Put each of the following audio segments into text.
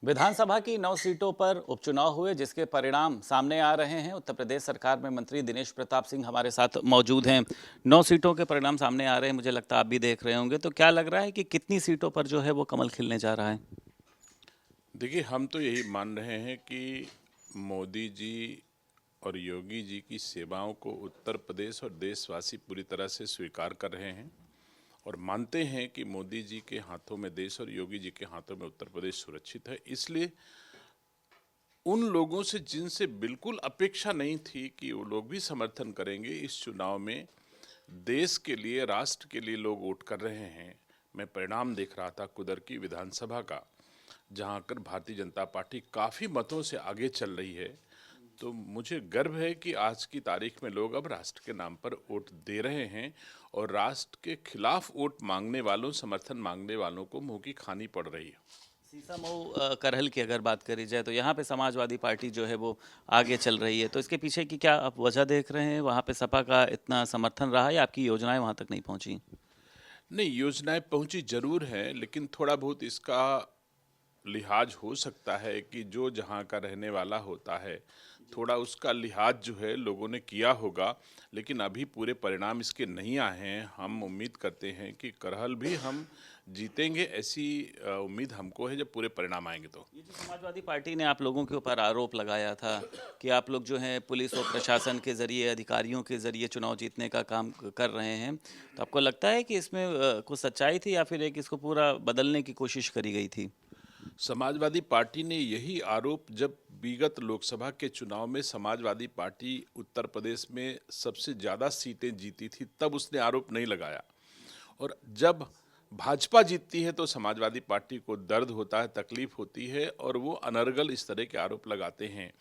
विधानसभा की 9 सीटों पर उपचुनाव हुए, जिसके परिणाम सामने आ रहे हैं। उत्तर प्रदेश सरकार में मंत्री दिनेश प्रताप सिंह हमारे साथ मौजूद हैं। 9 सीटों के परिणाम सामने आ रहे हैं, मुझे लगता है आप भी देख रहे होंगे। तो क्या लग रहा है कि कितनी सीटों पर जो है वो कमल खिलने जा रहा है? देखिए, हम तो यही मान रहे हैं कि मोदी जी और योगी जी की सेवाओं को उत्तर प्रदेश और देशवासी पूरी तरह से स्वीकार कर रहे हैं और मानते हैं कि मोदी जी के हाथों में देश और योगी जी के हाथों में उत्तर प्रदेश सुरक्षित है। इसलिए उन लोगों से जिनसे बिल्कुल अपेक्षा नहीं थी कि वो लोग भी समर्थन करेंगे इस चुनाव में, देश के लिए, राष्ट्र के लिए लोग वोट कर रहे हैं। मैं परिणाम देख रहा था कुदर की विधानसभा का, जहां कर भारतीय जनता पार्टी काफ़ी मतों से आगे चल रही है। तो मुझे गर्व है कि आज की तारीख में लोग अब राष्ट्र के नाम पर वोट दे रहे हैं और राष्ट्र के खिलाफ वोट मांगने वालों, समर्थन मांगने वालों को मुंह की खानी पड़ रही है। सीसामऊ करहल की अगर बात करी जाए तो यहाँ पे समाजवादी पार्टी जो है वो आगे चल रही है। तो इसके पीछे की क्या आप वजह देख रहे हैं? वहाँ पे सपा का इतना समर्थन रहा या आपकी योजनाएं वहाँ तक नहीं पहुँची? नहीं, योजनाएं पहुंची जरूर हैं, लेकिन थोड़ा बहुत इसका लिहाज हो सकता है कि जो जहाँ का रहने वाला होता है, थोड़ा उसका लिहाज जो है लोगों ने किया होगा। लेकिन अभी पूरे परिणाम इसके नहीं आए हैं। हम उम्मीद करते हैं कि करहल भी हम जीतेंगे, ऐसी उम्मीद हमको है जब पूरे परिणाम आएंगे तो। ये जो समाजवादी पार्टी ने आप लोगों के ऊपर आरोप लगाया था कि आप लोग जो हैं पुलिस और प्रशासन के जरिए, अधिकारियों के जरिए चुनाव जीतने का काम कर रहे हैं, तो आपको लगता है कि इसमें कुछ सच्चाई थी या फिर एक इसको पूरा बदलने की कोशिश करी गई थी? समाजवादी पार्टी ने यही आरोप, जब विगत लोकसभा के चुनाव में समाजवादी पार्टी उत्तर प्रदेश में सबसे ज़्यादा सीटें जीती थी, तब उसने आरोप नहीं लगाया। और जब भाजपा जीतती है तो समाजवादी पार्टी को दर्द होता है, तकलीफ होती है और वो अनर्गल इस तरह के आरोप लगाते हैं।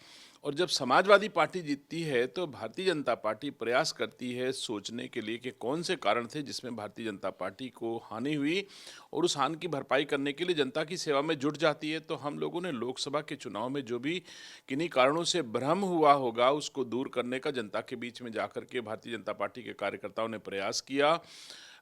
और जब समाजवादी पार्टी जीतती है तो भारतीय जनता पार्टी प्रयास करती है सोचने के लिए कि कौन से कारण थे जिसमें भारतीय जनता पार्टी को हानि हुई, और उस हानि की भरपाई करने के लिए जनता की सेवा में जुट जाती है। तो हम लोगों ने लोकसभा के चुनाव में जो भी किन्हीं कारणों से भ्रम हुआ होगा, उसको दूर करने का जनता के बीच में जाकर के भारतीय जनता पार्टी के कार्यकर्ताओं ने प्रयास किया।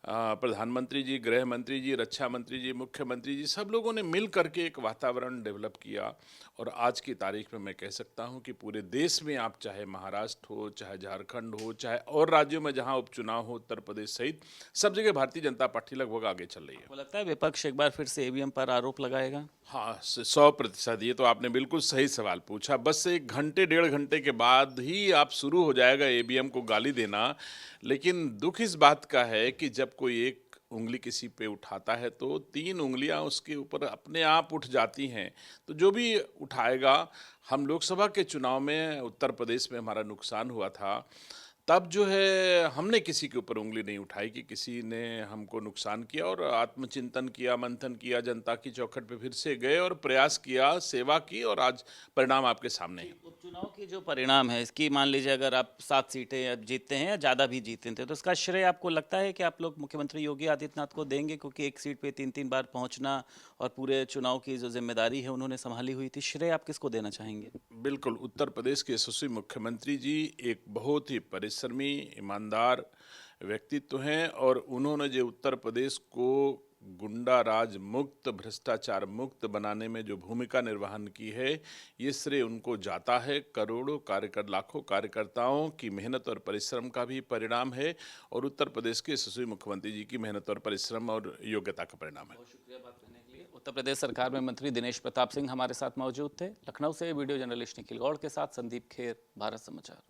प्रधानमंत्री जी, गृह मंत्री जी, रक्षा मंत्री जी, मुख्यमंत्री जी, सब लोगों ने मिल करके एक वातावरण डेवलप किया। और आज की तारीख में मैं कह सकता हूं कि पूरे देश में, आप चाहे महाराष्ट्र हो, चाहे झारखंड हो, चाहे और राज्यों में जहां उपचुनाव हो, उत्तर प्रदेश सहित सब जगह भारतीय जनता पार्टी लगभग आगे चल रही है। आपको लगता है विपक्ष एक बार फिर से ईवीएम पर आरोप लगाएगा? हाँ, 100%। ये तो आपने बिल्कुल सही सवाल पूछा। बस एक घंटे, डेढ़ घंटे के बाद ही आप शुरू हो जाएगा ईवीएम को गाली देना। लेकिन दुख इस बात का है कि जब कोई एक उंगली किसी पे उठाता है तो 3 उंगलियां उसके ऊपर अपने आप उठ जाती हैं। तो जो भी उठाएगा, हम लोकसभा के चुनाव में उत्तर प्रदेश में हमारा नुकसान हुआ था, तब जो है हमने किसी के ऊपर उंगली नहीं उठाई कि किसी ने हमको नुकसान किया, और आत्मचिंतन किया, मंथन किया, जनता की चौखट पे फिर से गए और प्रयास किया, सेवा की, और आज परिणाम आपके सामने जी, है। उपचुनाव की जो परिणाम है इसकी मान लीजिए अगर आप 7 सीटें या जीतते हैं या ज़्यादा भी जीतते थे, तो इसका श्रेय आपको लगता है कि आप लोग मुख्यमंत्री योगी आदित्यनाथ को देंगे, क्योंकि एक सीट पे 3-3 बार पहुंचना और पूरे चुनाव की जो जिम्मेदारी है उन्होंने संभाली हुई थी, श्रेय आप किसको देना चाहेंगे? बिल्कुल, उत्तर प्रदेश के यशस्वी मुख्यमंत्री जी एक बहुत ही परिश्रमी, ईमानदार व्यक्तित्व हैं, और उन्होंने जो उत्तर प्रदेश को गुंडा राज मुक्त, भ्रष्टाचार मुक्त बनाने में जो भूमिका निर्वहन की है, ये श्रेय उनको जाता है। करोड़ों कार्यकर लाखों कार्यकर्ताओं की मेहनत और परिश्रम का भी परिणाम है, और उत्तर प्रदेश के यशस्वी मुख्यमंत्री जी की मेहनत और परिश्रम और योग्यता का परिणाम है। बहुत शुक्रिया बात करने के लिए। उत्तर प्रदेश सरकार में मंत्री दिनेश प्रताप सिंह हमारे साथ मौजूद थे। लखनऊ से वीडियो जर्नलिस्ट निखिल गौड़ के साथ संदीप खेर, भारत समाचार।